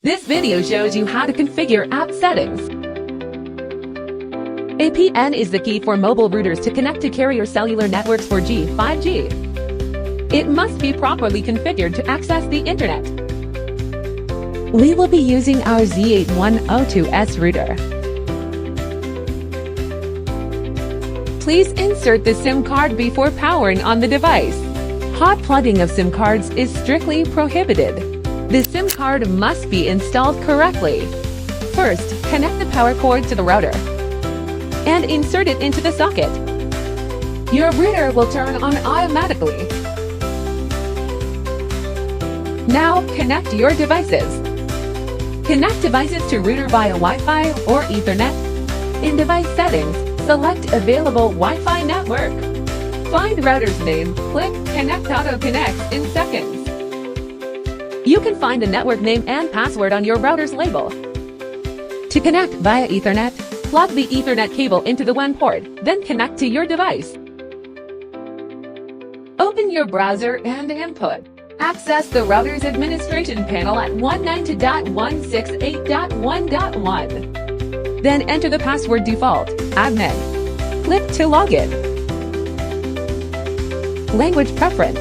This video shows you how to configure app settings. APN is the key for mobile routers to connect to carrier cellular networks 4G, 5G. It must be properly configured to access the internet. We will be using our Z8102-S router. Please insert the SIM card before powering on the device. Hot plugging of SIM cards is strictly prohibited. The SIM card must be installed correctly. First, connect the power cord to the router and insert it into the socket. Your router will turn on automatically. Now, connect your devices. Connect devices to router via Wi-Fi or Ethernet. In device settings, select available Wi-Fi network. Find router's name, click Connect Auto Connects in seconds. You can find the network name and password on your router's label. To connect via Ethernet, plug the Ethernet cable into the WAN port, then connect to your device. Open your browser and input. Access the router's administration panel at 192.168.1.1. Then enter the password default, admin. Click to login. Language preference.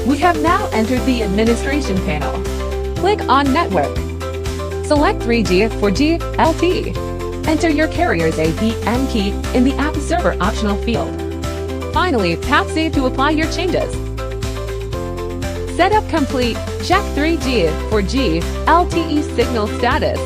We have now entered the administration panel. Click on Network. Select 3G, 4G, LTE. Enter your carrier's APN key in the App Server optional field. Finally, tap Save to apply your changes. Setup complete. Check 3G, 4G, LTE signal status.